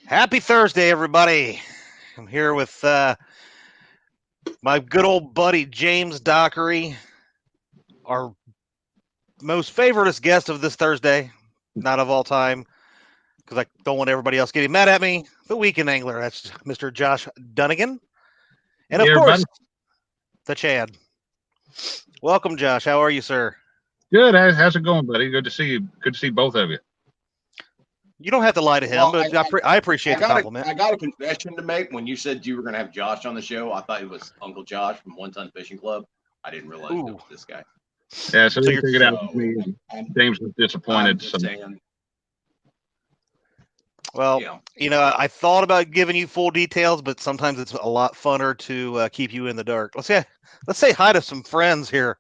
Happy Thursday, everybody. I'm here with my good old buddy James Dockery, our most favoriteest guest of this Thursday, not of all time, because I don't want everybody else getting mad at me. The weekend angler, that's Mr. Josh Dunnigan. And Hey, of everybody. course, the Chad. Welcome, Josh. How are you, sir? Good. How's it going, buddy? Good to see you. Good to see both of you. You don't have to lie to him, Well, but I appreciate the got compliment. I got a confession to make. When you said you were going to have Josh on the show, I thought it was Uncle Josh from One Ton Fishing Club. I didn't realize it Ooh, was this guy. Yeah, so so they you're figured out it was So me. I'm, James was I'm disappointed. So just saying, well. you know, I thought about giving you full details, but sometimes it's a lot funner to keep you in the dark. Let's say hi to some friends here.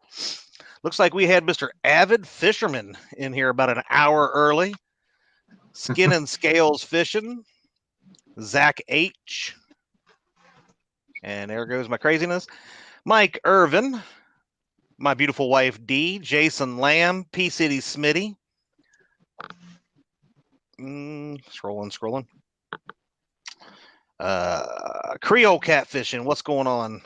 Looks like we had Mr. Avid Fisherman in here about an hour early. Skin and Scales Fishing, Zach H. And there goes my craziness. Mike Irvin, my beautiful wife D, Jason Lamb, P City Smitty. Scrolling. Creole Catfishing, what's going on?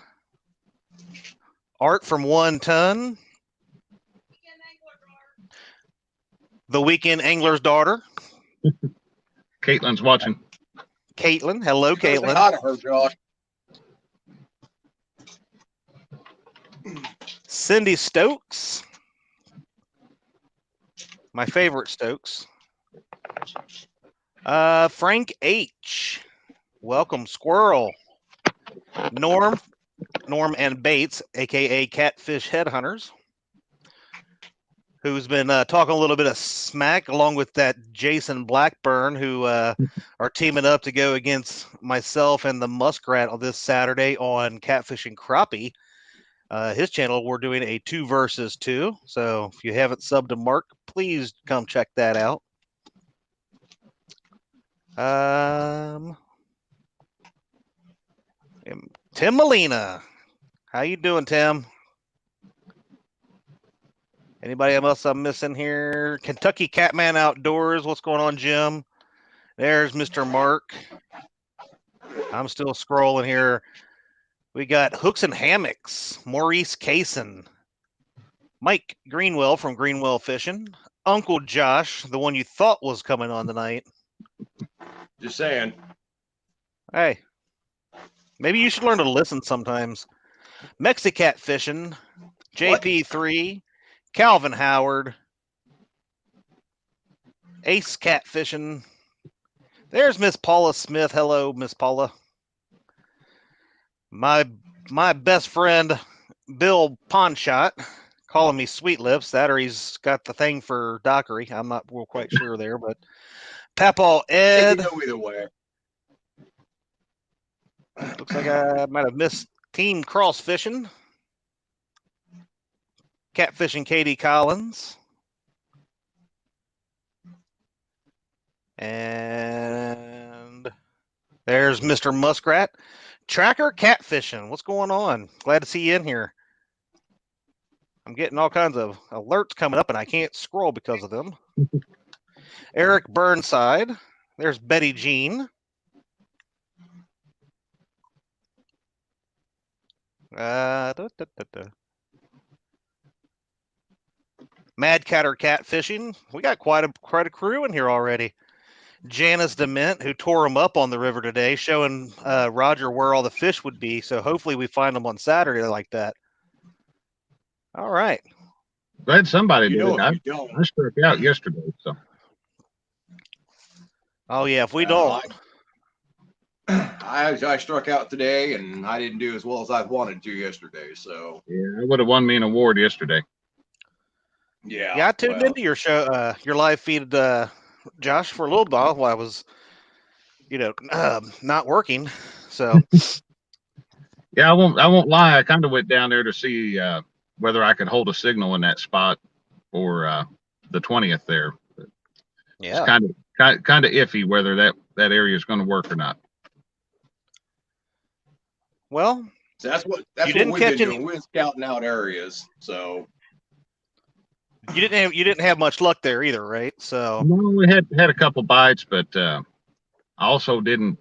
Art from One Ton. The Weekend Angler's daughter, Caitlin's watching. Caitlin. Hello, you better say Caitlin. hi to her, Josh. Cindy Stokes. My favorite Stokes. Frank H. Welcome, Squirrel. Norm and Bates, aka Catfish Headhunters, who's been talking a little bit of smack along with that Jason Blackburn, who are teaming up to go against myself and the Muskrat on this Saturday on Catfishing Crappie. His channel, we're doing a 2 versus 2. So if you haven't subbed to Mark, please come check that out. Tim Molina. How you doing, Tim? Anybody else I'm missing here? Kentucky Catman Outdoors. What's going on, Jim? There's Mr. Mark. I'm still scrolling here. We got Hooks and Hammocks. Maurice Kaysen. Mike Greenwell from Greenwell Fishing. Uncle Josh, the one you thought was coming on tonight. Just saying. Hey, maybe you should learn to listen sometimes. Mexicat Fishing. JP3. Calvin Howard. Ace Cat Fishing. There's Miss Paula Smith. Hello, Miss Paula. My best friend, Bill Ponshot, calling me Sweet Lips. That or he's got the thing for Dockery. I'm not real quite sure there, but Papaw Ed. It can go either way. Looks like I might have missed Team Cross Fishing. Catfishing Katie Collins. And there's Mr. Muskrat. Tracker Catfishing. What's going on? Glad to see you in here. I'm getting all kinds of alerts coming up, and I can't scroll because of them. Eric Burnside. There's Betty Jean. Mad Catter Catfishing. We got quite a crew in here already. Janice Dement, who tore them up on the river today, showing Roger where all the fish would be. So hopefully we find them on Saturday like that. All right. Glad somebody did it. I don't. struck out yesterday. So. Oh yeah, if we don't. I struck out today, and I didn't do as well as I wanted to yesterday. So Yeah, I would have won me an award yesterday. Yeah, I tuned into your show, your live feed, Josh, for a little while I was, not working. So Yeah, I won't lie. I kind of went down there to see whether I could hold a signal in that spot for the 20th there. yeah, it's kind of iffy whether that area is going to work or not. Well, so that's what we've been doing. We're scouting out areas. So you didn't have much luck there either, right? So no, we had a couple bites, but also didn't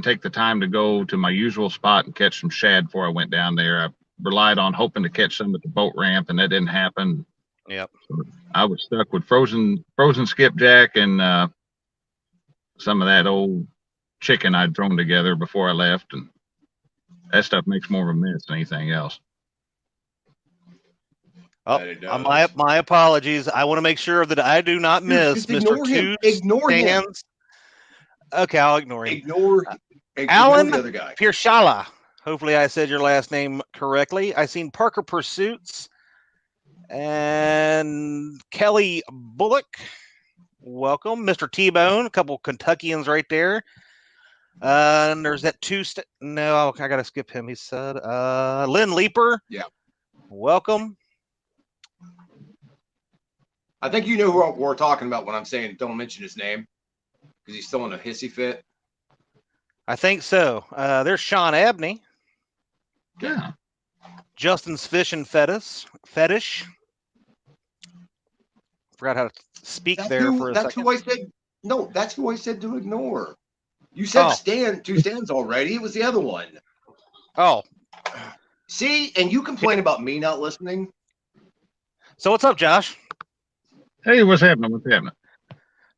take the time to go to my usual spot and catch some shad before I went down there. I relied on hoping to catch some at the boat ramp, and that didn't happen. Yep. So I was stuck with frozen skipjack and some of that old chicken I'd thrown together before I left, and that stuff makes more of a mess than anything else. Oh, my apologies. I want to make sure that I do not miss Just ignore Mr. him. Two Ignore him. Stands. Okay, I'll ignore him. Ignore Alan the other guy. Piershala. Hopefully I said your last name correctly. I seen Parker Pursuits and Kelly Bullock. Welcome. Mr. T-Bone. A couple Kentuckians right there. And there's that no, I gotta skip him. He said Lynn Leeper. Yeah. Welcome. I think you know who we're talking about when I'm saying don't mention his name because he's still in a hissy fit. I think so. There's Sean Abney. Yeah. Justin's fishing fetish. Forgot how to speak that's there who, for a that's second. Who I said. No, that's who I said to ignore. You said two stands already. It was the other one. Oh. See, and you complain about me not listening. So what's up, Josh? Hey, what's happening? What's happening?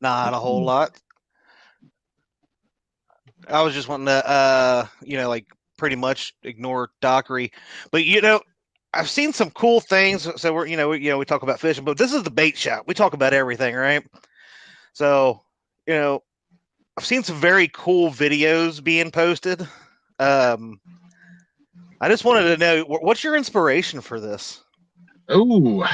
Not a whole lot. I was just wanting to, like pretty much ignore Dockery, but I've seen some cool things. So we talk about fishing, but this is the bait shop. We talk about everything, right? So, I've seen some very cool videos being posted. I just wanted to know, what's your inspiration for this? Oh,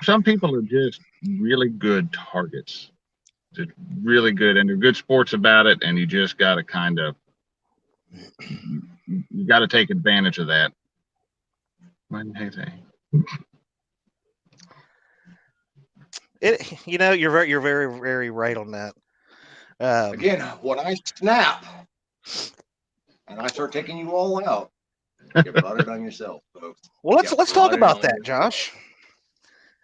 some people are just really good targets. Just really good, and they're good sports about it, and you just got to you got to take advantage of that. You're very, very right on that. Again, when I snap and I start taking you all out, you brought it on yourself, folks. Well, let's talk about that, Josh.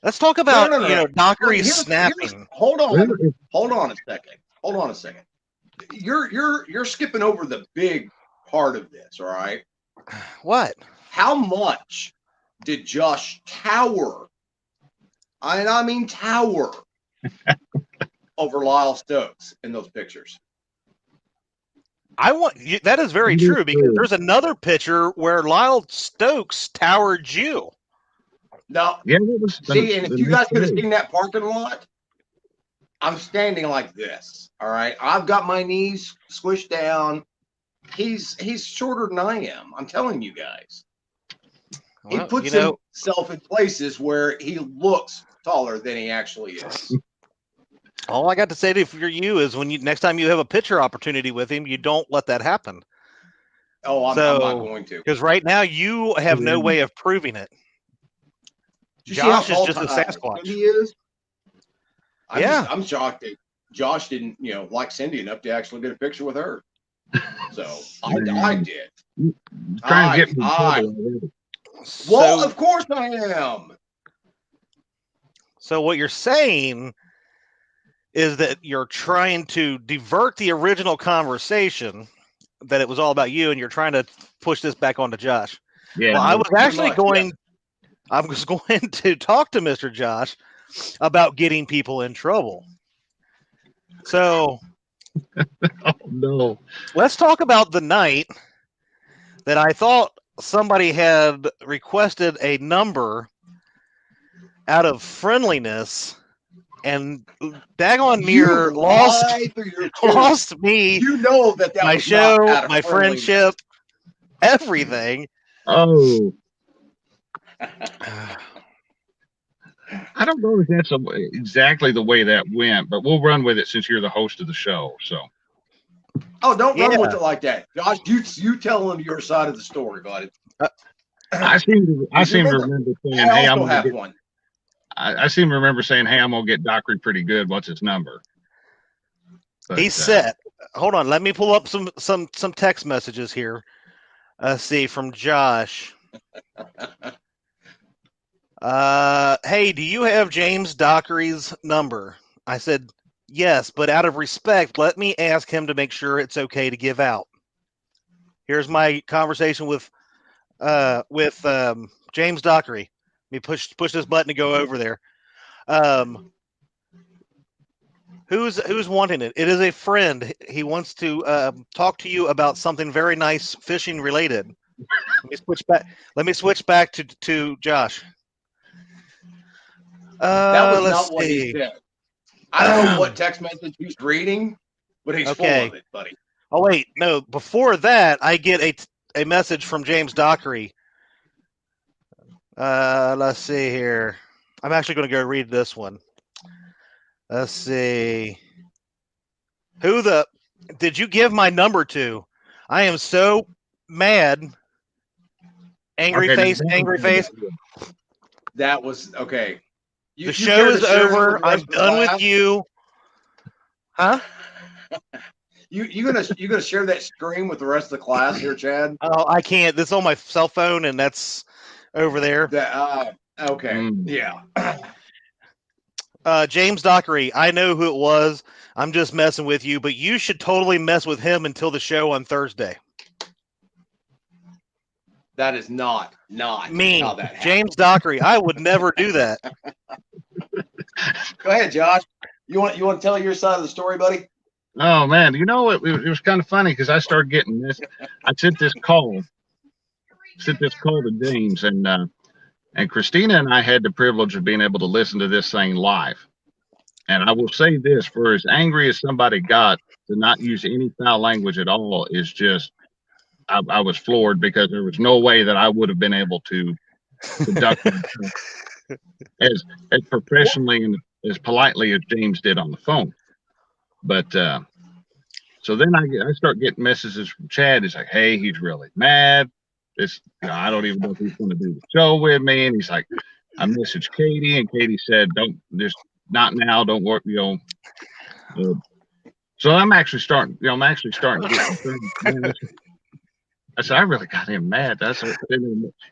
Let's talk about Dockery snapping. Hold on a second. You're skipping over the big part of this, all right? What? How much did Josh tower? And I mean tower over Lyle Stokes in those pictures. That is very true because there's another picture where Lyle Stokes towered you. No, and if you guys could have seen that parking lot, I'm standing like this. All right, I've got my knees squished down. He's shorter than I am. I'm telling you guys. He puts himself in places where he looks taller than he actually is. All I got to say for you is next time you have a picture opportunity with him, you don't let that happen. Oh, I'm not going to. Because right now you have no way of proving it. Josh is just a Sasquatch. He is. I'm shocked that Josh didn't, like Cindy enough to actually get a picture with her. So I did. Trying to get me already. Well, of course I am. So what you're saying is that you're trying to divert the original conversation, that it was all about you, and you're trying to push this back onto Josh. Yeah. Well, I was actually going to talk to Mr. Josh about getting people in trouble. So, oh no. Let's talk about the night that I thought somebody had requested a number out of friendliness, and daggone near lost me. That my was show, not my friendship, everything. Oh. I don't know if that's exactly the way that went, but we'll run with it since you're the host of the show. So. Oh, don't run with it like that, Josh. You tell them your side of the story, buddy. I seem to remember saying, "Hey, I'm gonna get one." I seem to remember saying, "Hey, I'm gonna get Dockery pretty good. What's his number?" But, he's set. Hold on, let me pull up some text messages here. See from Josh. Hey, do you have James Dockery's number? I said, Yes, but out of respect, let me ask him to make sure it's okay to give out. Here's my conversation with James Dockery. Let me push this button to go over there. Who's wanting it? It is a friend. He wants to talk to you about something very nice, fishing related. Let me switch back to Josh. That was Let's not what he see. said. I don't know what text message he's reading, but he's full of it, buddy. Oh wait, no. Before that, I get a message from James Dockery. Let's see here. I'm actually going to go read this one. Let's see. Who did you give my number to? I am so mad. Angry face. That was okay. The show is over. I'm done with you. Huh? You gonna share that screen with the rest of the class here, Chad? Oh, I can't. This is on my cell phone, and that's over there. Okay. Yeah. James Dockery, I know who it was. I'm just messing with you, but you should totally mess with him until the show on Thursday. That is not me, how that happened. James Dockery. I would never do that. Go ahead, Josh. You want to tell your side of the story, buddy? Oh man, you know what? It was kind of funny because I started getting this. I sent this call to James, and Christina and I had the privilege of being able to listen to this thing live. And I will say this: for as angry as somebody got to not use any foul language at all, is just I was floored because there was no way that I would have been able to conduct as professionally and as politely as James did on the phone. But so then I start getting messages from Chad. He's like, "Hey, he's really mad. I don't even know if he's going to do the show with me." And he's like, "I messaged Katie, and Katie said, don't just not now. Don't work, So I'm actually starting. Getting. I said, I really got him mad.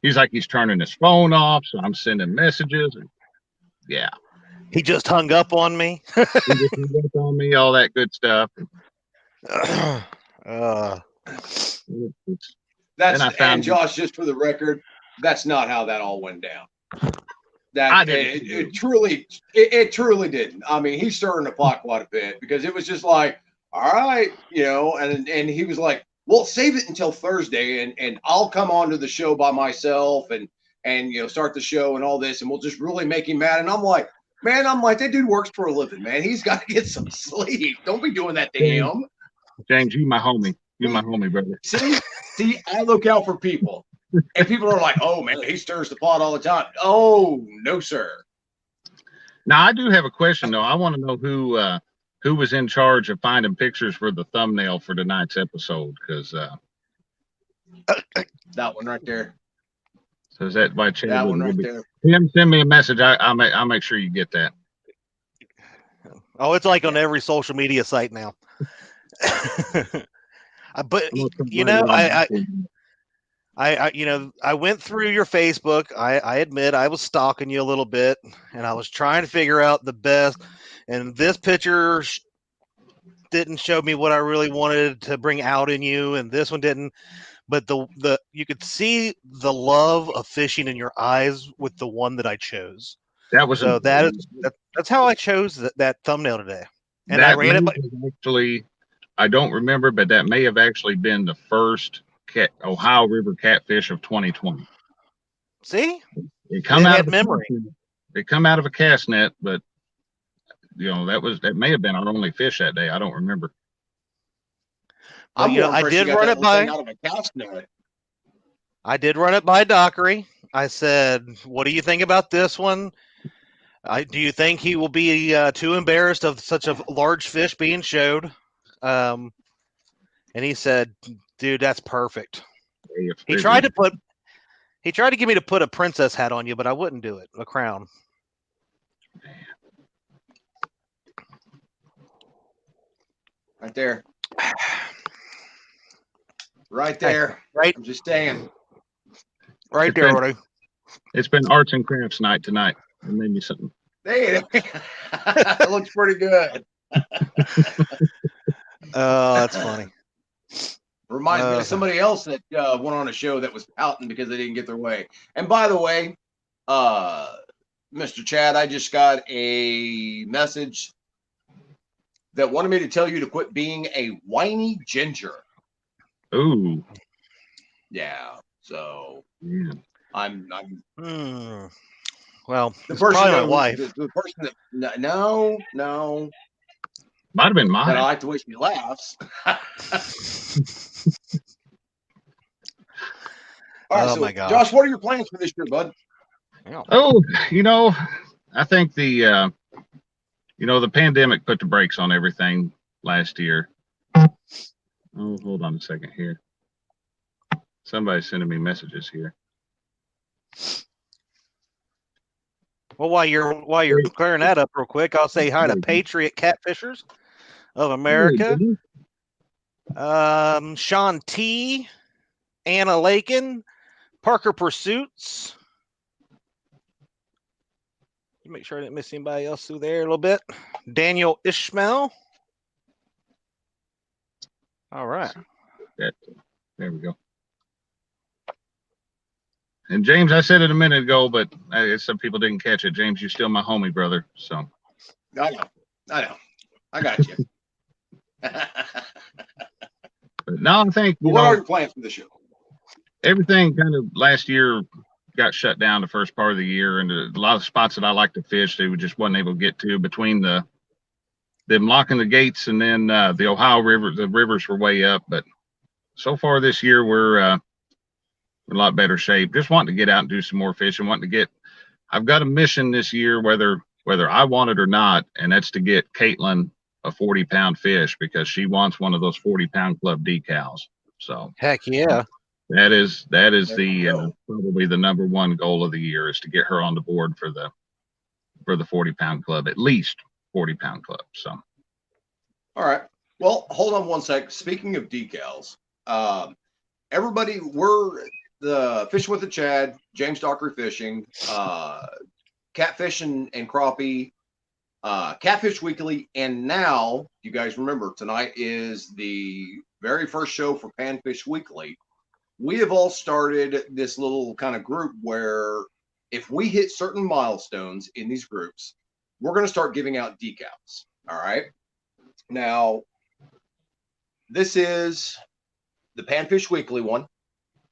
He's like, he's turning his phone off, so I'm sending messages. And yeah. He just hung up on me. He just hung up on me, all that good stuff. And Josh, just for the record, that's not how that all went down. It truly didn't. I mean, he's stirring the pot quite a bit because it was just like, all right, and he was like, well, save it until Thursday, and I'll come on to the show by myself and start the show and all this, and we'll just really make him mad. And I'm like, man, that dude works for a living, man. He's got to get some sleep. Don't be doing that to him. James, you my homie. You're my homie, brother. See, I look out for people. And people are like, oh, man, he stirs the pot all the time. Oh, no, sir. Now, I do have a question, though. I want to know who was in charge of finding pictures for the thumbnail for tonight's episode, because that one right there. So is that by Chad? That one right there. Tim, send me a message. I'll make sure you get that. Oh, it's like on every social media site now. But I went through your Facebook. I admit I was stalking you a little bit, and I was trying to figure out the best. And this picture didn't show me what I really wanted to bring out in you, and this one didn't. But you could see the love of fishing in your eyes with the one that I chose. That's how I chose that thumbnail today. And I ran it. I don't remember, but that may have actually been the first Ohio River catfish of 2020. See, it come out of memory. It come out of a cast net, but that may have been our only fish that day. I don't remember. I did run it by. Out of a cast net. I did run it by Dockery. I said, "What do you think about this one? Do you think he will be too embarrassed of such a large fish being showed?" And he said, "Dude, that's perfect." He tried to get me to put a princess hat on you, but I wouldn't do it. A crown. Right there. Right there. Right. I'm just saying. Right there, Roddy. It's been arts and crafts night tonight. It made me something. Hey, that looks pretty good. Oh, that's funny. Reminds me of somebody else that went on a show that was pouting because they didn't get their way. And by the way, Mr. Chad, I just got a message that wanted me to tell you to quit being a whiny ginger. Ooh. Yeah. So I'm well, the it's person probably my that, wife. the person that no. Might have been mine. But I like the way she laughs. All right, so my gosh. Josh, what are your plans for this year, bud? Yeah. Oh, I think the pandemic put the brakes on everything last year. Oh, hold on a second here. Somebody's sending me messages here. Well, while you're clearing that up real quick, I'll say hi to Patriot Catfishers of America, Sean T, Anna Lakin, Parker Pursuits. Make sure I didn't miss anybody else through there a little bit. Daniel Ishmael. All right. There we go. And James, I said it a minute ago, but some people didn't catch it. James, you're still my homie, brother. So. I know. I got you. No, I think. What are your plans for this year? Everything kind of last year got shut down the first part of the year, and a lot of spots that I like to fish, they just wasn't able to get to between them locking the gates and then the Ohio River. The rivers were way up, but so far this year we're in a lot better shape. Just wanting to get out and do some more fishing. I've got a mission this year, whether I want it or not, and that's to get Caitlin a 40-pound fish because she wants one of those 40-pound club decals. So heck yeah. That is the probably the number one goal of the year is to get her on the board for the 40-pound club, at least 40-pound club. So, all right. Well, hold on one sec. Speaking of decals, everybody, we're the Fishing with the Chad, James Dockery Fishing, Catfish and Crappie, Catfish Weekly, and now you guys remember tonight is the very first show for Panfish Weekly. We have all started this little kind of group where if we hit certain milestones in these groups, we're going to start giving out decals. All right. Now, this is the Panfish Weekly one.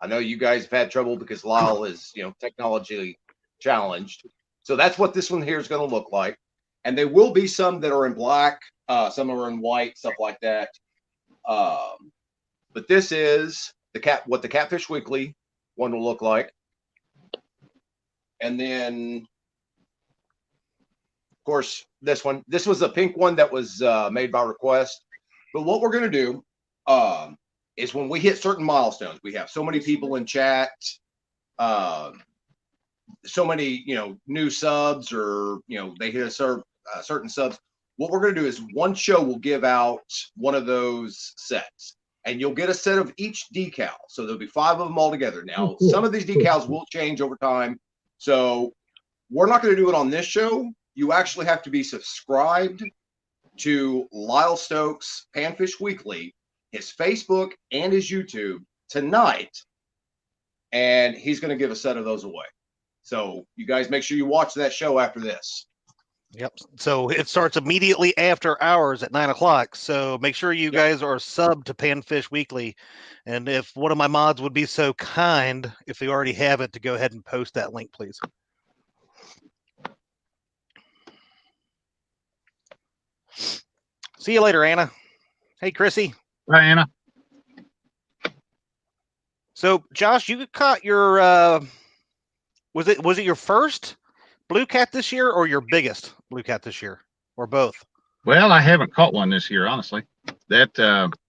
I know you guys have had trouble because Lyle is, technologically challenged. So that's what this one here is going to look like. And there will be some that are in black, some are in white, stuff like that. But this is what the Catfish Weekly one will look like. And then, of course, this was a pink one that was made by request. But what we're going to do is when we hit certain milestones, we have so many people in chat, so many, new subs or, they hit certain subs. What we're going to do is one show will give out one of those sets. And you'll get a set of each decal. So there'll be 5 of them all together. Now, some of these decals will change over time. So we're not going to do it on this show. You actually have to be subscribed to Lyle Stokes Panfish Weekly, his Facebook and his YouTube tonight. And he's going to give a set of those away. So you guys make sure you watch that show after this. Yep. So it starts immediately after hours at 9:00. So make sure you guys are subbed to Panfish Weekly. And if one of my mods would be so kind, if they already have it, to go ahead and post that link, please. See you later, Anna. Hey, Chrissy. Bye, Anna. So, Josh, you caught your was it your first blue cat this year or your biggest blue cat this year, or both? Well, I haven't caught one this year, honestly. That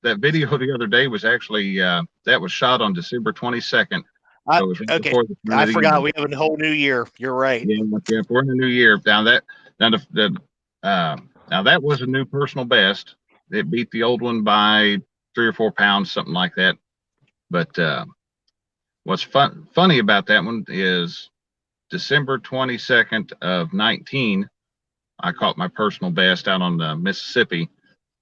video the other day was actually that was shot on December 22nd. So okay, I forgot we have a whole new year. You're right. Yeah, we're in the new year. Now that was a new personal best. It beat the old one by 3 or 4 pounds, something like that. But what's funny about that one is December 22nd of 19, I caught my personal best out on the Mississippi,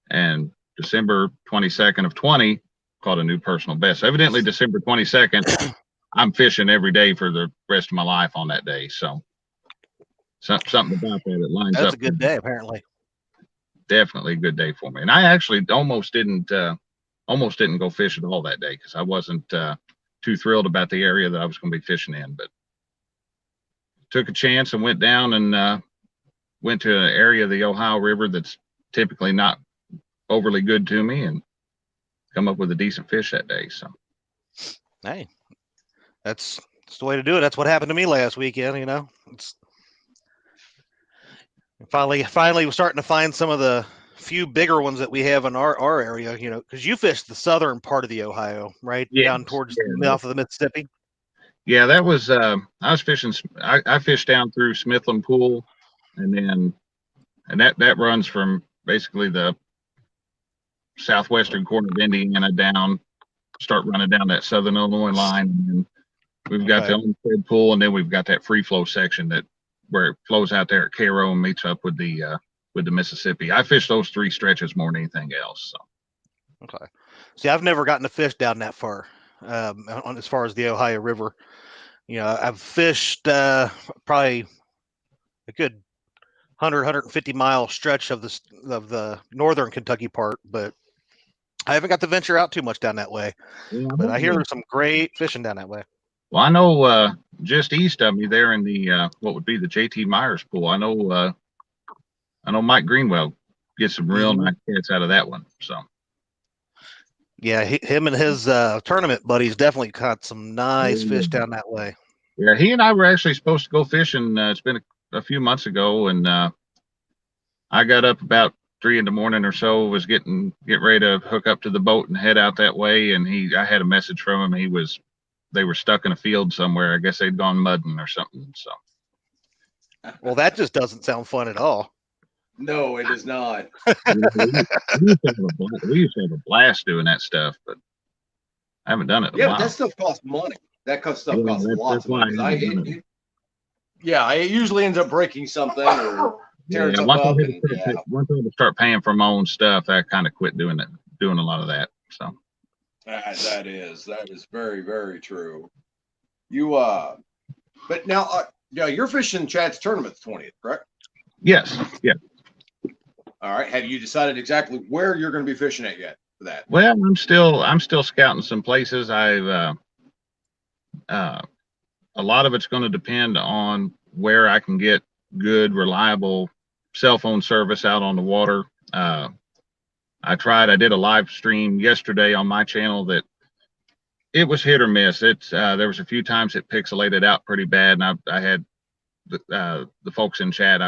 and December 22nd of 20 caught a new personal best. So evidently, December 22nd, I'm fishing every day for the rest of my life on that day. So something about that, it lines up. That's a good day, apparently. Definitely a good day for me. And I actually almost didn't go fish at all that day because I wasn't too thrilled about the area that I was going to be fishing in, but took a chance and went down and went to an area of the Ohio River that's typically not overly good to me, and come up with a decent fish that day. So, hey, that's the way to do it. That's what happened to me last weekend. It's finally we're starting to find some of the few bigger ones that we have in our area. Because you fished the southern part of the Ohio, right? yes, Down towards the mouth of the Mississippi. Yeah, that was I was fishing. I fished down through Smithland Pool, and that runs from basically the southwestern corner of Indiana down, start running down that southern Illinois line, and then we've got the Olmsted Pool, and then we've got that free flow section where it flows out there at Cairo and meets up with the Mississippi. I fished those three stretches more than anything else. So. Okay. See, I've never gotten to fish down that far, as far as the Ohio River. I've fished probably a good 150 mile stretch of the northern Kentucky part, but I haven't got to venture out too much down that way. Yeah, but I hear there's some great fishing down that way. Well, I know just east of me there in the what would be the JT Myers Pool. I know Mike Greenwell gets some real nice hits out of that one. So. Yeah, him and his tournament buddies definitely caught some nice fish down that way. Yeah, he and I were actually supposed to go fishing. It's been a few months ago, and I got up about 3 a.m. or so. Was getting ready to hook up to the boat and head out that way. And I had a message from him. They were stuck in a field somewhere. I guess they'd gone mudding or something. So. Well, that just doesn't sound fun at all. No, it is not. We used to have a blast doing that stuff, but I haven't done it in a while. That stuff costs money. That stuff costs lots of money. It usually ends up breaking something or tearing something up. Once I start paying for my own stuff, I kind of quit doing a lot of that. So that is very, very true. But now, you're fishing Chad's tournament the 20th, correct? Yes. Yeah. All right. Have you decided exactly where you're going to be fishing at yet for that? Well, I'm still scouting some places. I've a lot of it's going to depend on where I can get good, reliable cell phone service out on the water. I did a live stream yesterday on my channel that it was hit or miss. There was a few times it pixelated out pretty bad, and I had the folks in chat.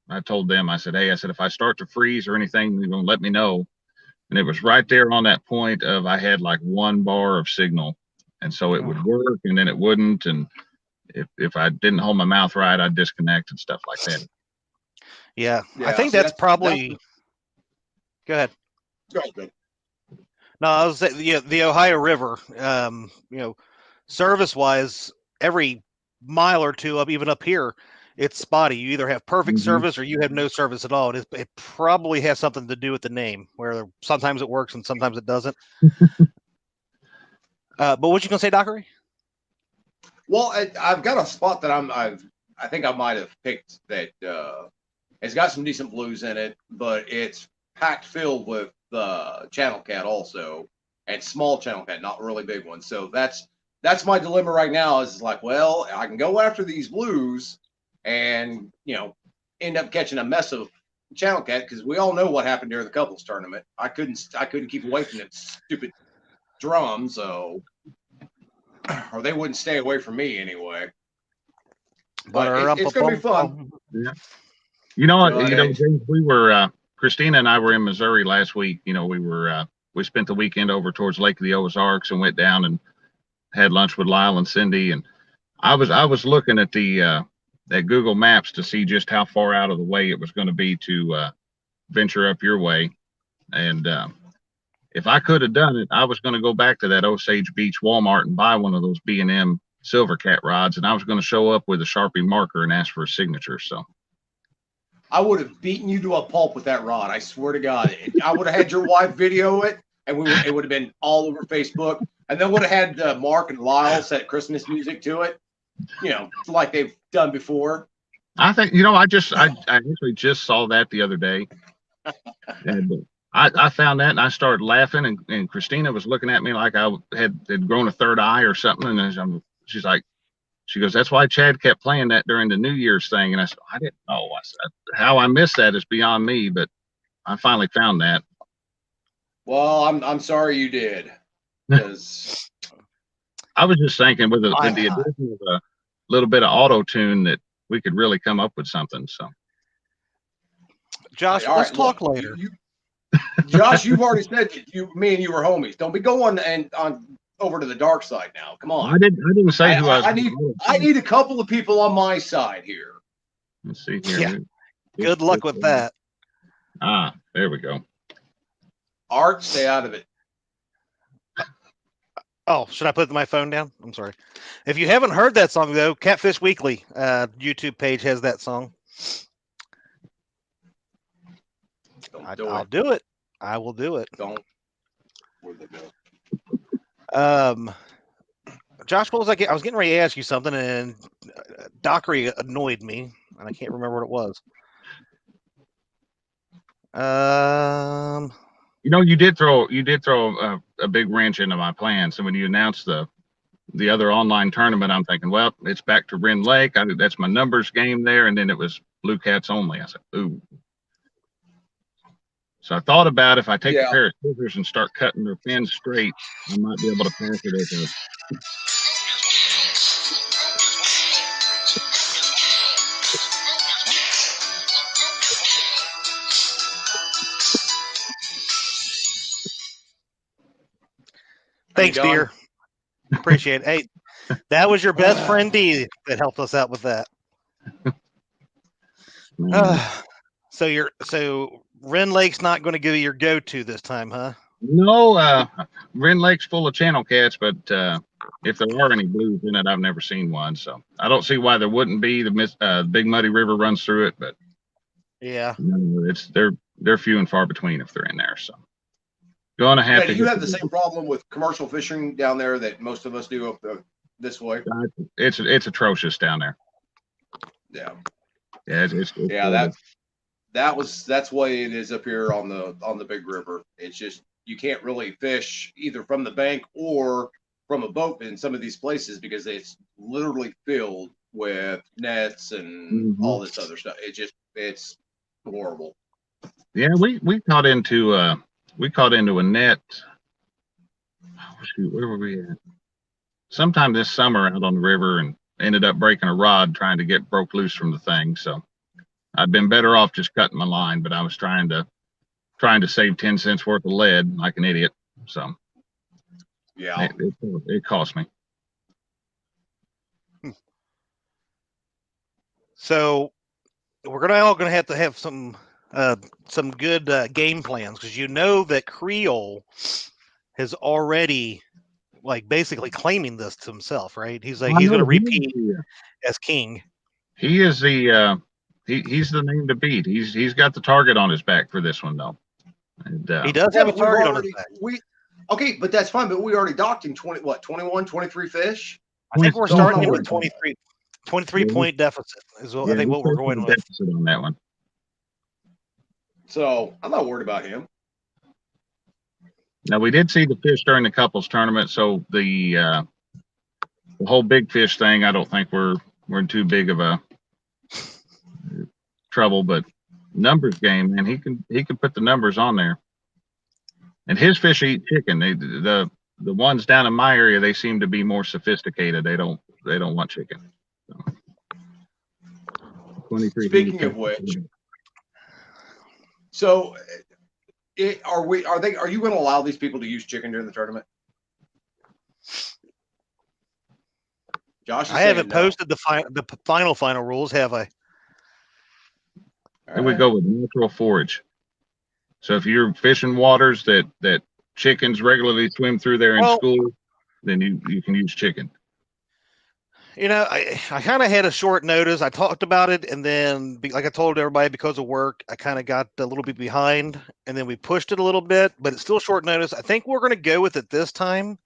I told them, I said, if I start to freeze or anything, you're going to let me know. And it was right there on that point of I had like 1 bar of signal. And so it would work and then it wouldn't. And if I didn't hold my mouth right, I'd disconnect and stuff like that. Yeah. I think that's probably. Go ahead. Go ahead. No, I was saying, the Ohio River, service wise, every mile or two even up here, it's spotty. You either have perfect service or you have no service at all. It probably has something to do with the name, where sometimes it works and sometimes it doesn't. But what you gonna say, Dockery? Well, I've got a spot that I think I might have picked that it's got some decent blues in it, but it's packed filled with channel cat also, and small channel cat, not really big ones. So that's my dilemma right now. Is like, well, I can go after these blues and end up catching a mess of channel cat, because we all know what happened during the couples tournament. I couldn't keep away from that stupid drum, or they wouldn't stay away from me anyway. But it's gonna be fun. Yeah. James, we were Christina and I were in Missouri last week. We spent the weekend over towards Lake of the Ozarks and went down and had lunch with Lyle and Cindy. And I was looking at at Google Maps to see just how far out of the way it was going to be to venture up your way. And if I could have done it, I was going to go back to that Osage Beach Walmart and buy one of those B&M Silver Cat rods, and I was going to show up with a Sharpie marker and ask for a signature. So I would have beaten you to a pulp with that rod. I swear to God. I would have had your wife video it, and it would have been all over Facebook. And then would have had Mark and Lyle set Christmas music to it, like they've done before. I think, I actually just saw that the other day. And I found that and I started laughing, and Christina was looking at me like I had grown a third eye or something. And she's like, she goes, "That's why Chad kept playing that during the New Year's thing." And I said, "I didn't know." I said, "How I missed that is beyond me," but I finally found that. Well, I'm sorry you did, because I was just thinking with the addition of a little bit of auto tune that we could really come up with something. So, Josh, let's talk later. Josh, you've already said that me and you were homies. Don't be going on over to the dark side now. Come on. I didn't say who I was. I need a couple of people on my side here. Let's see here. Yeah. Good luck with that. There we go. Art, stay out of it. Oh, should I put my phone down? I'm sorry. If you haven't heard that song, though, Catfish Weekly YouTube page has that song. I'll do it. I will do it. Don't. Josh, what was I was getting ready to ask you something, and Dockery annoyed me, and I can't remember what it was. You did throw a big wrench into my plans. So when you announced the other online tournament, I'm thinking, well, it's back to Wren Lake. That's my numbers game there, and then it was Blue Cats only. I said, ooh. So I thought about if I take a pair of scissors and start cutting their fins straight, I might be able to pass it over. Thanks, dear. Appreciate it. Hey, that was your best friend D that helped us out with that. So Wren Lake's not going to give you your go-to this time, huh? No, Wren Lake's full of channel cats, but if there are any blues in it, I've never seen one. So I don't see why there wouldn't be. The Big Muddy River runs through it, but yeah, they're few and far between if they're in there. So going to have to. Do you have the same problem with commercial fishing down there that most of us do up this way? It's atrocious down there. Yeah. Yeah, that's why it is up here on the big river. It's just you can't really fish either from the bank or from a boat in some of these places because it's literally filled with nets and all this other stuff. It's horrible. Yeah, we caught into a net. Oh, shoot, where were we at? Sometime this summer out on the river, and ended up breaking a rod trying to get broke loose from the thing. So I'd been better off just cutting my line, but I was trying to save 10 cents worth of lead like an idiot. So yeah, it cost me. So we're all gonna have to have some good game plans, because that Creole has already basically claiming this to himself, right? He's like he's gonna repeat as king. He is he's the name to beat. He's got the target on his back for this one though. And, he does have a target on his back. Okay, but that's fine. But we already docked him 21, 23 fish. I think we're starting with 23 point deficit is what I think what we're going with. Deficit on that one. So I'm not worried about him. Now we did see the fish during the couples tournament, so the whole big fish thing, I don't think we're in too big of a trouble. But numbers game, man, he can put the numbers on there. And his fish eat chicken. The ones down in my area, they seem to be more sophisticated. They don't want chicken. So, 23. Speaking of which, so are you going to allow these people to use chicken during the tournament? Josh, I haven't posted the final rules, have I? Here we go with natural forage. So if you're fishing waters that chickens regularly swim through there in school, then you can use chicken. I kind of had a short notice. I talked about it, and then, like I told everybody, because of work, I kind of got a little bit behind, and then we pushed it a little bit, but it's still short notice. I think we're going to go with it this time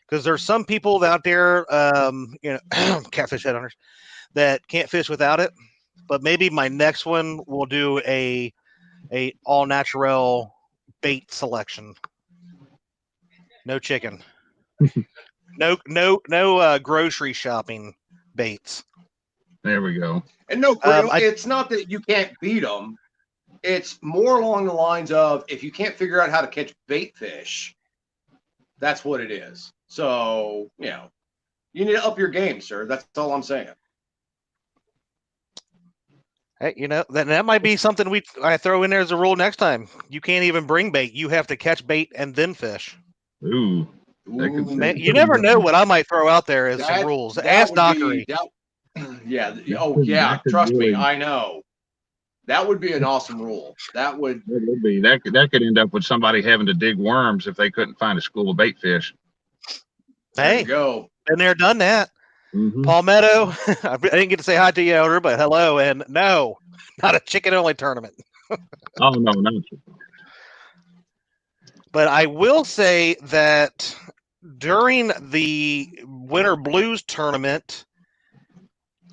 because there's some people out there, catfish headhunters that can't fish without it. But maybe my next one will do a all natural bait selection. No chicken. No grocery shopping baits. There we go. And no, it's not that you can't beat them. It's more along the lines of if you can't figure out how to catch bait fish, that's what it is. So, you need to up your game, sir. That's all I'm saying. Hey, that might be something I throw in there as a rule next time. You can't even bring bait. You have to catch bait and then fish. Ooh. You never know what I might throw out there as some rules. Ask Dockery. Yeah. Oh, yeah. Trust me, I know. That would be an awesome rule. That would be. That could end up with somebody having to dig worms if they couldn't find a school of bait fish. Hey, go. Been there, done that. Mm-hmm. Palmetto. I didn't get to say hi to you, owner, but hello, and no, not a chicken-only tournament. Oh no, not. But I will say that during the Winter Blues tournament,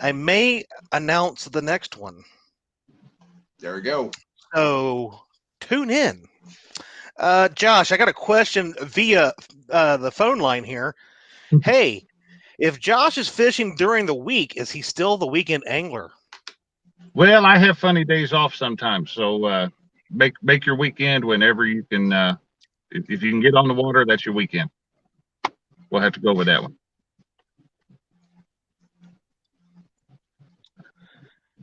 I may announce the next one. There we go. So tune in. Josh, I got a question via the phone line here. Hey, if Josh is fishing during the week, is he still the weekend angler? Well, I have funny days off sometimes, so make your weekend whenever you can. If you can get on the water, that's your weekend. We'll have to go with that one.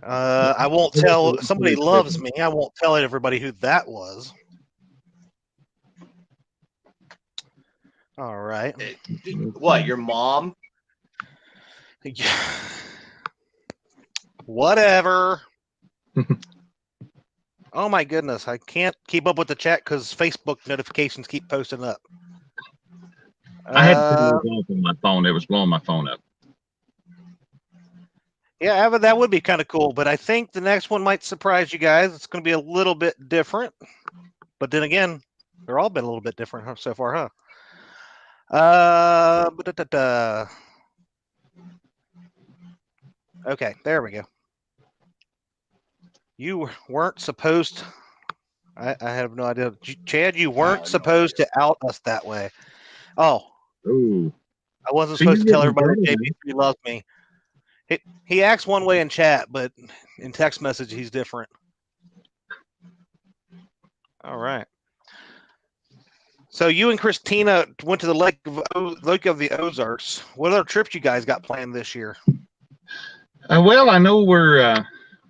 I won't tell. Somebody loves me. I won't tell everybody who that was. All right. What, your mom? Yeah. Whatever. Oh my goodness, I can't keep up with the chat because Facebook notifications keep posting up. I had to turn those off on my phone. It was blowing my phone up. Yeah, that would be kind of cool, but I think the next one might surprise you guys. It's going to be a little bit different. But then again, they're all been a little bit different so far, huh? Okay, there we go. You weren't supposed. I have no idea, Chad. You weren't supposed to out us that way. Oh, ooh! I wasn't supposed to tell everybody JB3 loves me. He acts one way in chat, but in text message he's different. All right. So you and Christina went to the Lake of the Ozarks. What other trips you guys got planned this year? Well, I know we're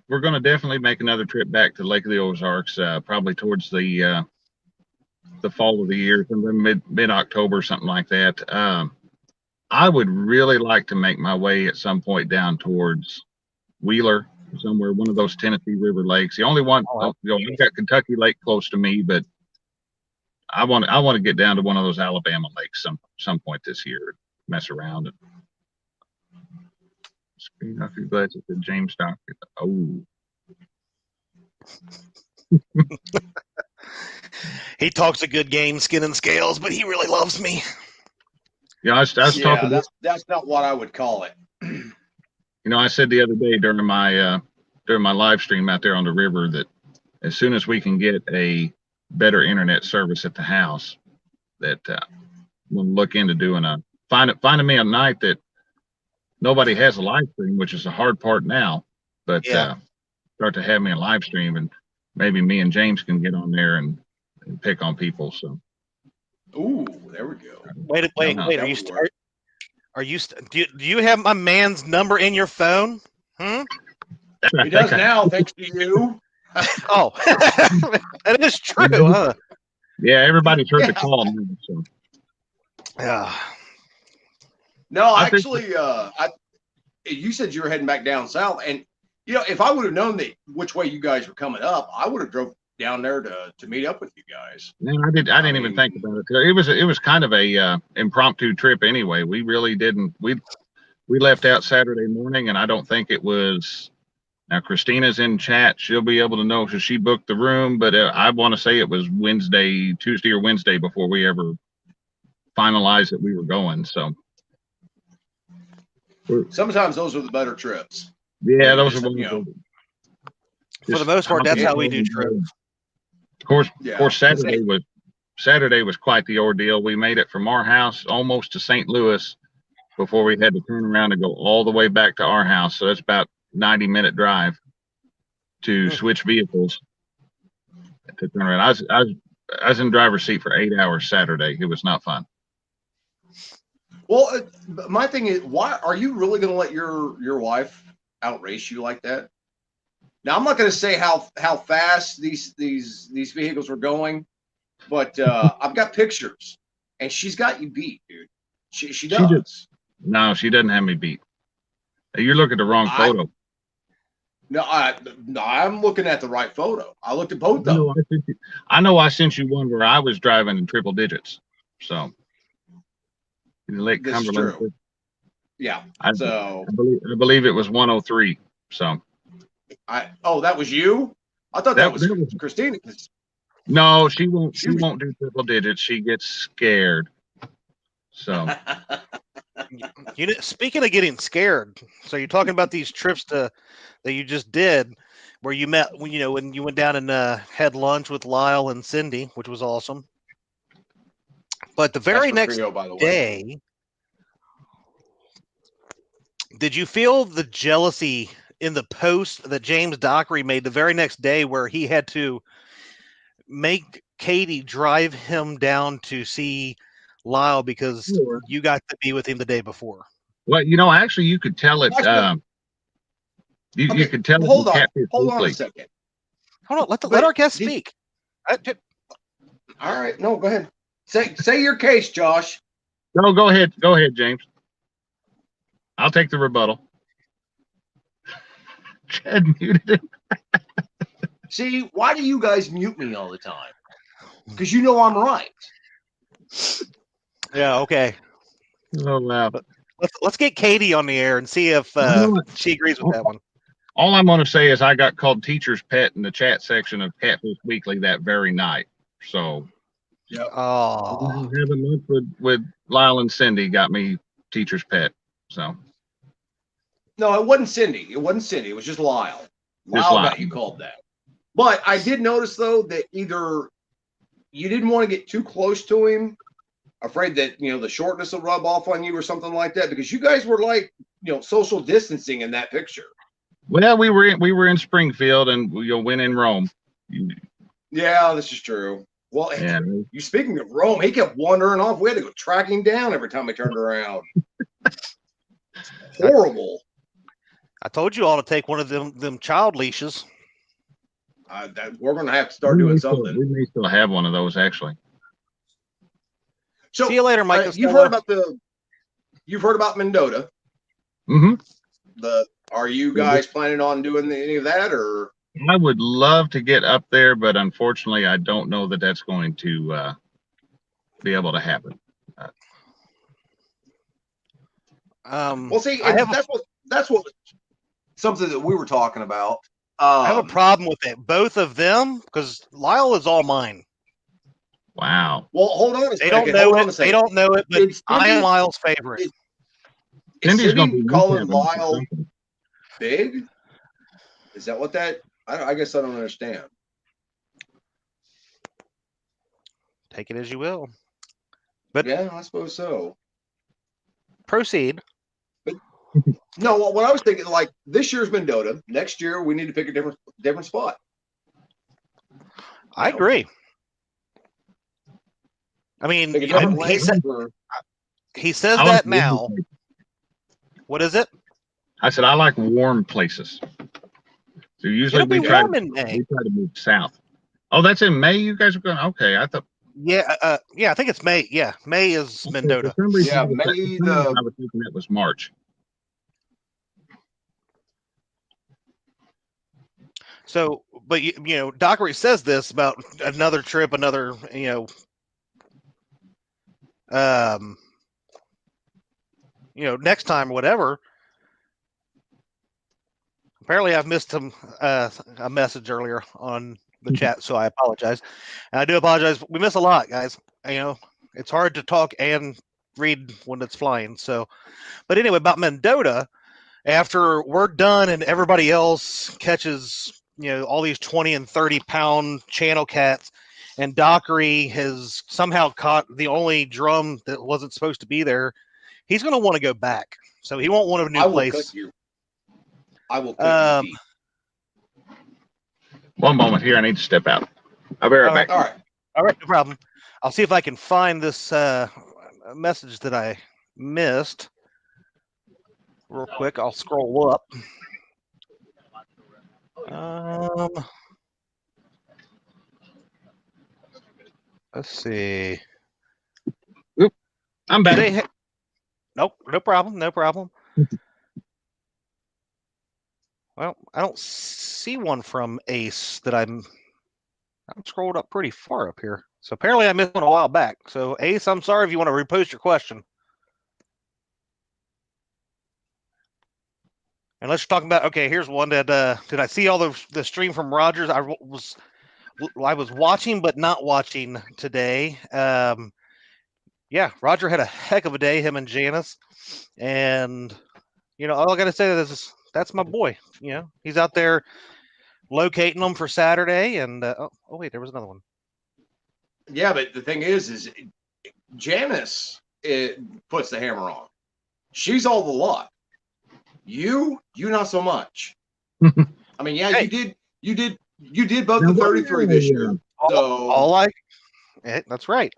going to definitely make another trip back to Lake of the Ozarks, probably towards the fall of the year, mid October, something like that. I would really like to make my way at some point down towards Wheeler, somewhere, one of those Tennessee River lakes. The only one, I've got Kentucky Lake close to me, but I want to get down to one of those Alabama lakes some point this year, mess around and screen off your glasses at James Dockery. Oh. He talks a good game, skin and scales, but he really loves me. Yeah, I was talking. That's not what I would call it. I said the other day during my live stream out there on the river that as soon as we can get a better internet service at the house, that we'll look into doing finding me a night that nobody has a live stream, which is the hard part now. But start to have me a live stream, and maybe me and James can get on there and pick on people. So. Ooh, there we go. Wait. Do you have my man's number in your phone? He does now, thanks to you. Oh, that is true, huh? Yeah, everybody's heard the call now. So. Yeah. No, actually, you said you were heading back down south, and if I would have known which way you guys were coming up, I would have drove down there to meet up with you guys. No, I didn't even think about it. It was kind of a impromptu trip anyway. We really didn't. we left out Saturday morning, and I don't think it was. Now Christina's in chat; she'll be able to know because she booked the room. But I want to say it was Tuesday or Wednesday before we ever finalized that we were going. So sometimes those are the better trips. yeah, those are for the most part, that's how we do trips. Of course, Saturday was quite the ordeal. We made it from our house almost to St. Louis before we had to turn around and go all the way back to our house. So that's about 90-minute drive to switch vehicles to turn around. I was in driver's seat for 8 hours Saturday. It was not fun. Well, my thing is, why are you really going to let your wife outrace you like that? Now, I'm not going to say how fast these vehicles were going, but I've got pictures, and she's got you beat, dude. She does. No, she doesn't have me beat. You're looking at the wrong photo. No, I'm looking at the right photo. I looked at both of them. I know I sent you one where I was driving in triple digits. So, Lake Cumberland. True. Yeah. I believe it was 103. So. That was you? I thought that was Christina. No, she won't. She won't do triple digits. She gets scared. So. Speaking of getting scared, so you're talking about these trips that you just did, where you met when you went down and had lunch with Lyle and Cindy, which was awesome. But the very next day, did you feel the jealousy in the post that James Dockery made the very next day, where he had to make Katie drive him down to see Lyle because you got to be with him the day before? Well, actually, you could tell it. You could tell. Hold on a second. Hold on. Let our guest speak. All right. No, go ahead. Say your case, Josh. No, go ahead. Go ahead, James. I'll take the rebuttal. Chad muted him. See, why do you guys mute me all the time? Because you know I'm right. Yeah. Okay. Oh wow. Let's get Katie on the air and see if she agrees with that one. All I'm going to say is I got called teacher's pet in the chat section of Catfish Weekly that very night. So, yeah. Oh, having lunch with Lyle and Cindy got me teacher's pet. So. No, it wasn't Cindy. It was just Lyle. Lyle got you called that. But I did notice though that either you didn't want to get too close to him, afraid that the shortness will rub off on you or something like that, because you guys were like social distancing in that picture. Well, we were in Springfield and when in Rome. Yeah, this is true. Well, yeah. You speaking of Rome, he kept wandering off. We had to go track him down every time we turned around. Horrible. I told you all to take one of them child leashes. We're going to have to start doing something. We may still have one of those, actually. So, see you later, Mike. You've heard about Mendota. Mm-hmm. Are you guys planning on doing any of that, or? I would love to get up there, but unfortunately, I don't know that that's going to be able to happen. Well, see, that's what something that we were talking about. I have a problem with it, both of them, because Lyle is all mine. Wow. Well, hold on a second. They don't know it, but I am Lyle's favorite. Is Cindy calling Lyle big? Is that what that? I guess I don't understand. Take it as you will. But yeah, I suppose so. Proceed. But, no, what I was thinking, like this year's Mendota. Next year we need to pick a different spot. I agree. I mean, he says that now. What is it? I said I like warm places. So usually we try to move south. Oh, that's in May. You guys are going. Okay, I thought. Yeah, I think it's May. Yeah, May is Mendota. Yeah, May. I was thinking it was March. So, but Dockery says this about another trip, next time or whatever. Apparently, I've missed a message earlier on the chat, so I apologize. And I do apologize. We miss a lot, guys. It's hard to talk and read when it's flying. So, but anyway, about Mendota, after we're done and everybody else catches, all these 20 and 30-pound channel cats, and Dockery has somehow caught the only drum that wasn't supposed to be there, he's going to want to go back. So he won't want a new place. I will cut you deep. One moment here. I need to step out. I'll be right back. All right. No problem. I'll see if I can find this message that I missed real quick. I'll scroll up. Let's see. Oop, I'm back. Nope, no problem. Well, I don't see one from Ace that I'm scrolled up pretty far up here. So apparently I missed one a while back. So Ace, I'm sorry if you want to repost your question. Unless you're talking about, okay, here's one that did I see all the stream from Rogers? I was watching but not watching today. Yeah, Roger had a heck of a day, him and Janice. And all I gotta say is that's my boy. He's out there locating them for Saturday. And oh wait, there was another one. Yeah, but the thing is Janice puts the hammer on. She's all the lot. You not so much. I mean, yeah, hey. you did both the 33 this year. So that's right.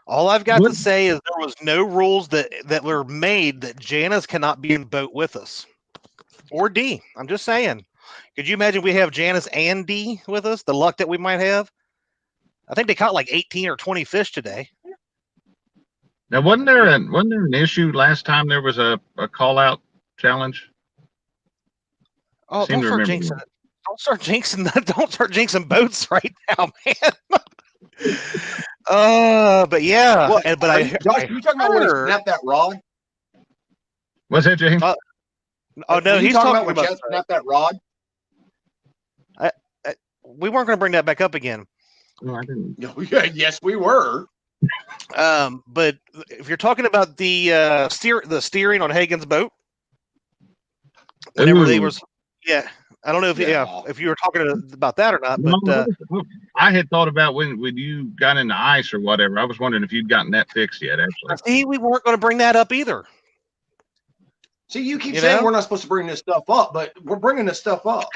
All I've got to say is there was no rules that were made that Janice cannot be in the boat with us. Or D. I'm just saying. Could you imagine we have Janice and D with us? The luck that we might have. I think they caught like 18 or 20 fish today. Now, wasn't there an issue last time there was a call out challenge? Oh, don't start jinxing it. Don't start jinxing boats right now, man. But yeah. What? Josh, you talking about when he snapped that rod? What's that, James? No, he's talking about when Chad snapped that rod. We weren't going to bring that back up again. No, I didn't. Yes, we were. But if you're talking about the steering on Hagen's boat, whenever they was, I don't know if you were talking about that or not, but I had thought about when you got in the ice or whatever. I was wondering if you'd gotten that fixed yet. Actually, see, we weren't going to bring that up either. See, you keep saying we're not supposed to bring this stuff up, but we're bringing this stuff up.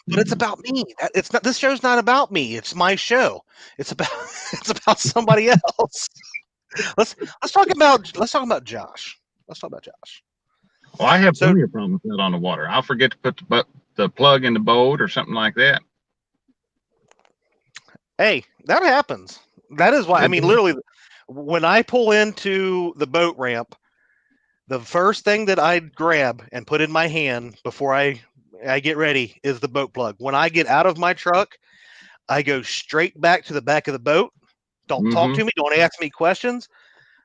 But it's about me. It's not. This show's not about me. It's my show. It's about somebody else. Let's talk about Josh. Let's talk about Josh. Well, I have plenty of problems with that on the water. I'll forget to put the plug in the boat or something like that. Hey, that happens. That is why. I mean, literally, when I pull into the boat ramp, the first thing that I grab and put in my hand before I get ready is the boat plug. When I get out of my truck, I go straight back to the back of the boat. Don't talk to me. Don't ask me questions.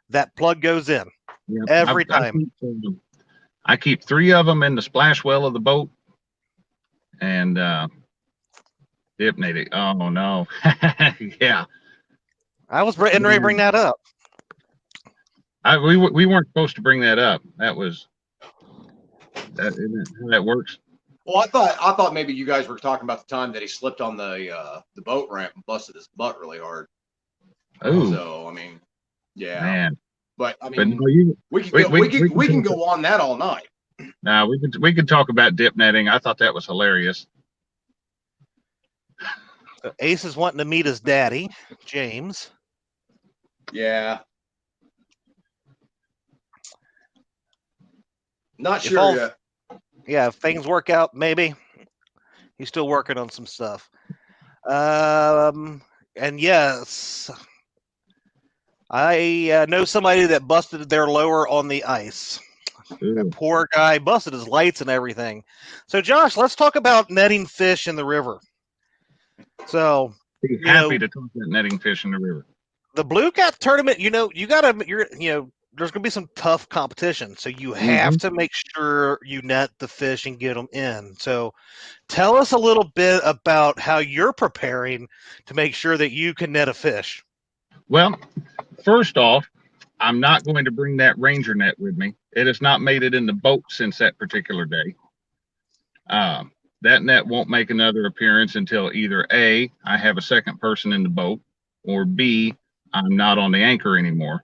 That plug goes in every time. I keep 3 of them in the splash well of the boat and detonated. Oh no. Yeah. I was ready to bring that up. We weren't supposed to bring that up. That was that works. Well, I thought maybe you guys were talking about the time that he slipped on the boat ramp and busted his butt really hard. Oh, so I mean, yeah, man. But I mean, we can go on that all night. Nah, we could talk about dip netting. I thought that was hilarious. Ace is wanting to meet his daddy, James. Yeah. Not sure yet. Yeah, if things work out, maybe. He's still working on some stuff. And yes, I know somebody that busted their lower on the ice. That poor guy busted his lights and everything. So, Josh, let's talk about netting fish in the river. So, happy to talk about netting fish in the river. The Blue Cat tournament, there's going to be some tough competition. So you have to make sure you net the fish and get them in. So tell us a little bit about how you're preparing to make sure that you can net a fish. Well, first off, I'm not going to bring that Ranger net with me. It has not made it in the boat since that particular day. That net won't make another appearance until either A, I have a second person in the boat, or B, I'm not on the anchor anymore.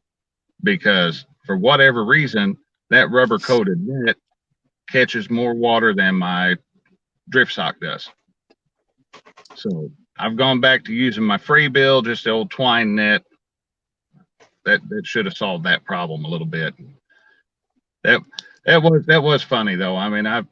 Because for whatever reason, that rubber coated net catches more water than my drift sock does. So I've gone back to using my Frey bill, just the old twine net. That should have solved that problem a little bit. That was funny though. I mean, I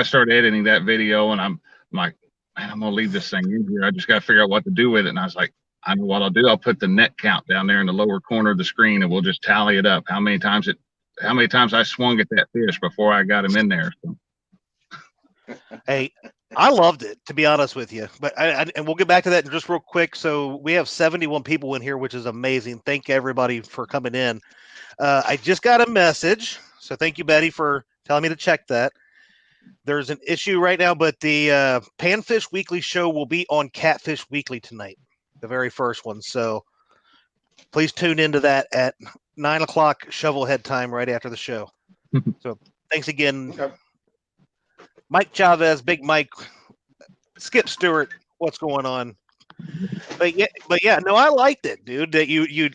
started editing that video and I'm like, man, I'm gonna leave this thing in here. I just gotta figure out what to do with it. And I was like, I know what I'll do. I'll put the net count down there in the lower corner of the screen and we'll just tally it up. How many times I swung at that fish before I got him in there. So. Hey, I loved it, to be honest with you. But and we'll get back to that just real quick. So we have 71 people in here, which is amazing. Thank everybody for coming in. I just got a message. So thank you, Betty, for telling me to check that. There's an issue right now, but the Panfish Weekly show will be on Catfish Weekly tonight, the very first one. So please tune into that at 9 o'clock shovelhead time right after the show. So thanks again. Okay. Mike Chavez, Big Mike, Skip Stewart, what's going on? But yeah, no, I liked it, dude. That you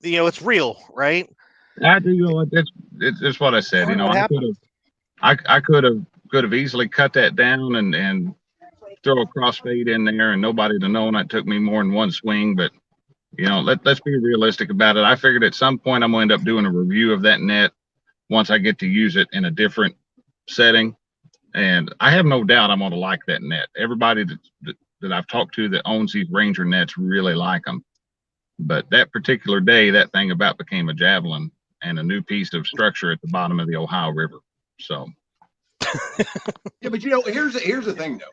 know, it's real, right? I do. You know, it's what I said. You know, I could have easily cut that down and throw a crossfade in there, and nobody to know. And it took me more than one swing. But you know, let's be realistic about it. I figured at some point I'm going to end up doing a review of that net once I get to use it in a different setting. And I have no doubt I'm going to like that net. Everybody that I've talked to that owns these Ranger nets really like them. But that particular day, that thing about became a javelin and a new piece of structure at the bottom of the Ohio River. So. Yeah, but you know, here's the thing though.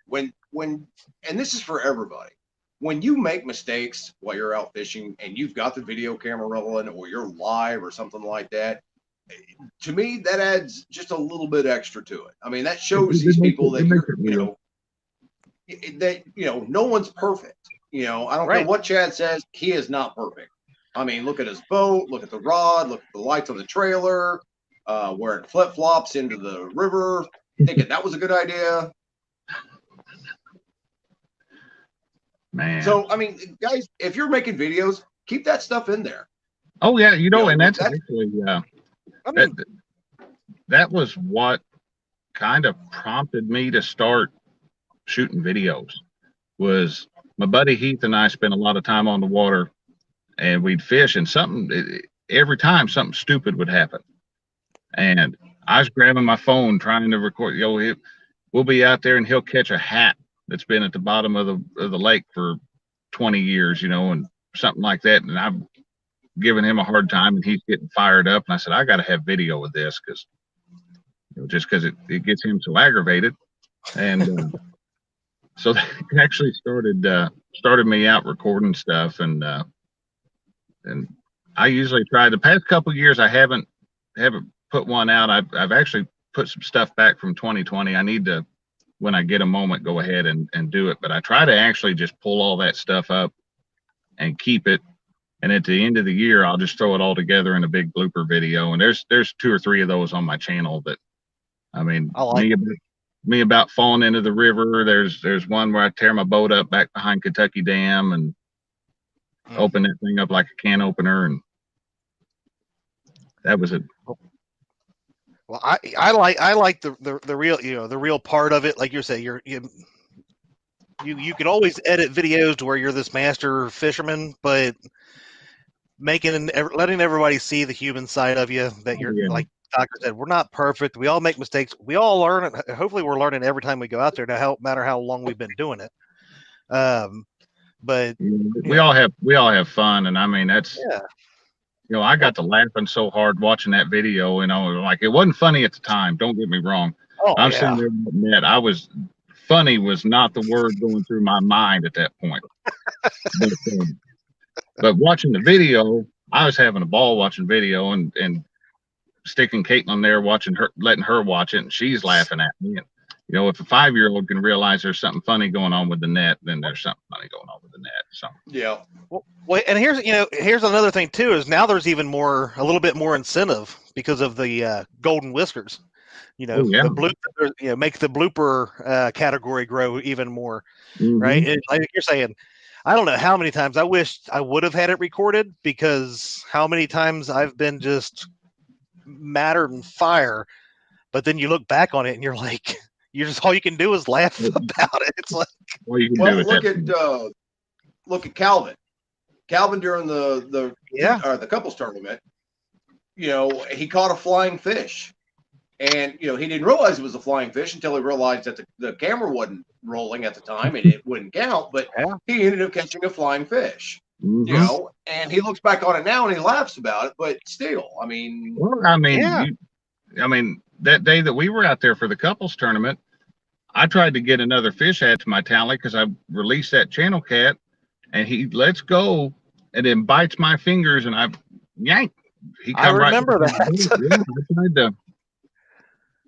When and this is for everybody. When you make mistakes while you're out fishing and you've got the video camera rolling or you're live or something like that, to me, that adds just a little bit extra to it. I mean, that shows these people that no one's perfect. You know, I don't care what Chad says, he is not perfect. I mean, look at his boat, look at the rod, look at the lights on the trailer, wearing flip flops into the river, thinking that was a good idea. Man. So, I mean, guys, if you're making videos, keep that stuff in there. Oh yeah, and that's actually that was what kind of prompted me to start shooting videos. Was my buddy Heath and I spent a lot of time on the water, and we'd fish, and every time something stupid would happen, and I was grabbing my phone trying to record. We'll be out there, and he'll catch a hat that's been at the bottom of the lake for 20 years, and something like that, and I'm giving him a hard time, and he's getting fired up, and I said, I got to have video of this because just because it gets him so aggravated. And so that actually started me out recording stuff, and I usually try. The past couple of years I haven't put one out. I've actually put some stuff back from 2020. I need to, when I get a moment, go ahead and do it, but I try to actually just pull all that stuff up and keep it. And at the end of the year, I'll just throw it all together in a big blooper video. And there's 2 or 3 of those on my channel that, I mean, me about falling into the river. There's one where I tear my boat up back behind Kentucky Dam and open that thing up like a can opener. And that was it. Well, I like the real, the real part of it. Like you say, you can always edit videos to where you're this master fisherman, but letting everybody see the human side of you, that you're like Doctor said, we're not perfect. We all make mistakes. We all learn. Hopefully we're learning every time we go out there, no matter how long we've been doing it. But we all have fun. And I mean, that's, I got to laughing so hard watching that video, like it wasn't funny at the time. Don't get me wrong. I'm sitting there admit funny was not the word going through my mind at that point. But, But watching the video, I was having a ball watching video and sticking Caitlin there, watching her, letting her watch it, and she's laughing at me. And if a 5-year-old can realize there's something funny going on with the net, then there's something funny going on with the net. So yeah. Well, and here's another thing too is now there's even a little bit more incentive because of the golden whiskers. The bloop, make the blooper category grow even more, right? And like you're saying, I don't know how many times I wish I would have had it recorded, because how many times I've been just matter and fire, but then you look back on it and you're like, all you can do is laugh about it. It's like, look at Calvin. Calvin during the couples tournament, he caught a flying fish, and he didn't realize it was a flying fish until he realized that the camera wasn't rolling at the time and it wouldn't count. But he ended up catching a flying fish. And he looks back on it now and he laughs about it. But still, I mean, that day that we were out there for the couples tournament, I tried to get another fish add to my tally because I released that channel cat, and he lets go and then bites my fingers, and I yank. I remember that.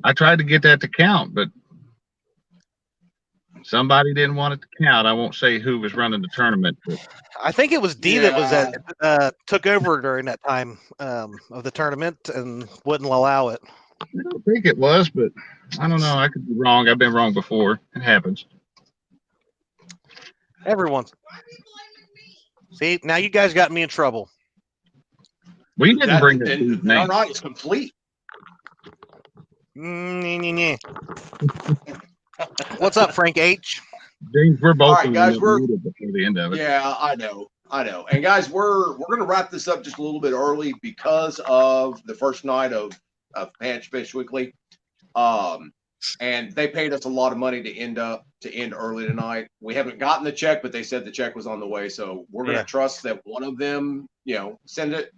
I tried to get that to count, but somebody didn't want it to count. I won't say who was running the tournament, but I think it was D that was took over during that time of the tournament and wouldn't allow it. I don't think it was, but I don't know. I could be wrong. I've been wrong before. It happens. Everyone. See, now you guys got me in trouble. We didn't bring that dude's name. No, it's complete. What's up, Frank H? James, we're both all right, guys. We're before the end of it. Yeah, I know. And guys, we're going to wrap this up just a little bit early because of the first night of Panfish Weekly. And they paid us a lot of money to end early tonight. We haven't gotten the check, but they said the check was on the way, so we're going to trust that one of them, send it.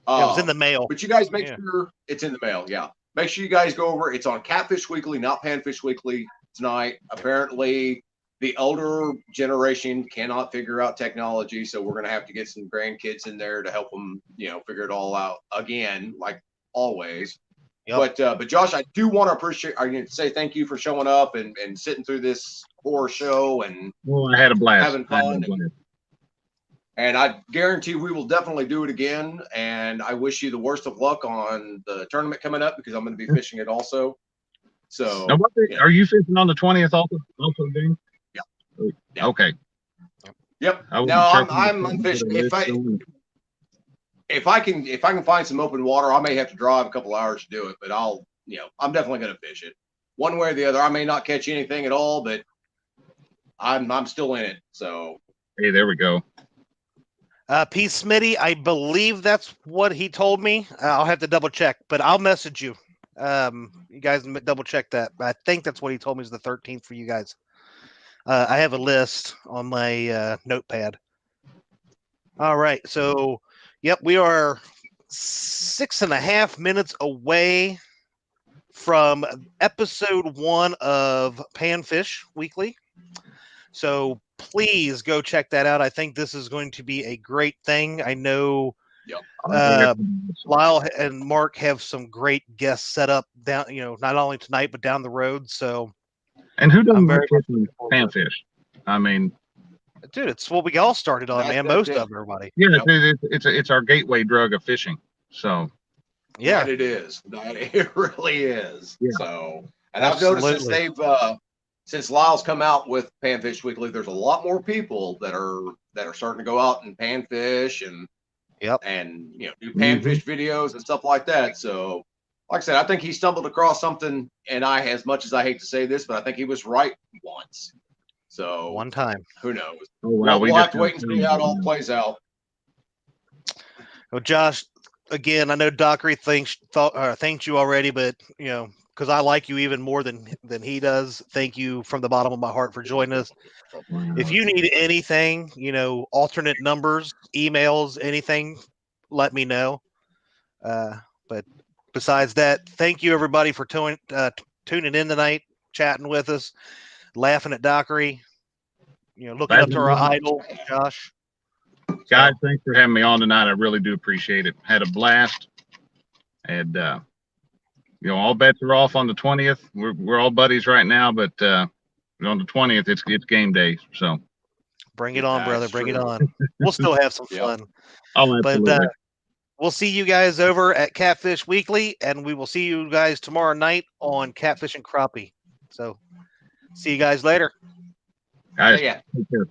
It was in the mail. But you guys make sure it's in the mail. Yeah. Make sure you guys go over. It's on Catfish Weekly, not Panfish Weekly tonight. Apparently, the older generation cannot figure out technology, so we're going to have to get some grandkids in there to help them, figure it all out again, like always. Yep. But Josh, I do want to say thank you for showing up and sitting through this horror show and I had a blast. Having fun. And I guarantee we will definitely do it again. And I wish you the worst of luck on the tournament coming up, because I'm going to be fishing it also. So, now, are you fishing on the 20th also, Dean? Yeah. Okay. Yep. No, I'm fishing. If I can find some open water, I may have to drive a couple hours to do it. But I'm definitely going to fish it one way or the other. I may not catch anything at all, but I'm still in it. So. Hey, there we go. P. Smitty, I believe that's what he told me. I'll have to double check, but I'll message you. You guys double check that. I think that's what he told me is the 13th for you guys. I have a list on my notepad. All right. So, yep, we are 6.5 minutes away from episode 1 of Panfish Weekly. So please go check that out. I think this is going to be a great thing. I know Lyle and Mark have some great guests set up down, not only tonight, but down the road. So, and who doesn't like Panfish? I mean, dude, it's what we all started on, man. Most of everybody. Yeah, it's our gateway drug of fishing. So, yeah, it is. It really is. Yeah. So, and I've noticed since Lyle's come out with Panfish Weekly, there's a lot more people that are starting to go out and panfish and do panfish videos and stuff like that. So, like I said, I think he stumbled across something, and as much as I hate to say this, but I think he was right once. So one time, who knows? Oh, wow. We'll have to wait and see how it all plays out. Well, Josh, again, I know Dockery thanked you already, but because I like you even more than he does. Thank you from the bottom of my heart for joining us. If you need anything, alternate numbers, emails, anything, let me know. But besides that, thank you everybody for tuning in tonight, chatting with us, laughing at Dockery, looking up to our idol, Josh. Guys, thanks for having me on tonight. I really do appreciate it. Had a blast. And, all bets are off on the 20th. We're all buddies right now, but on the 20th, it's game day. So bring it on, brother. Bring it on. We'll still have some fun. Oh, absolutely. But we'll see you guys over at Catfish Weekly, and we will see you guys tomorrow night on Catfish and Crappie. So see you guys later. Guys, Yeah. take care.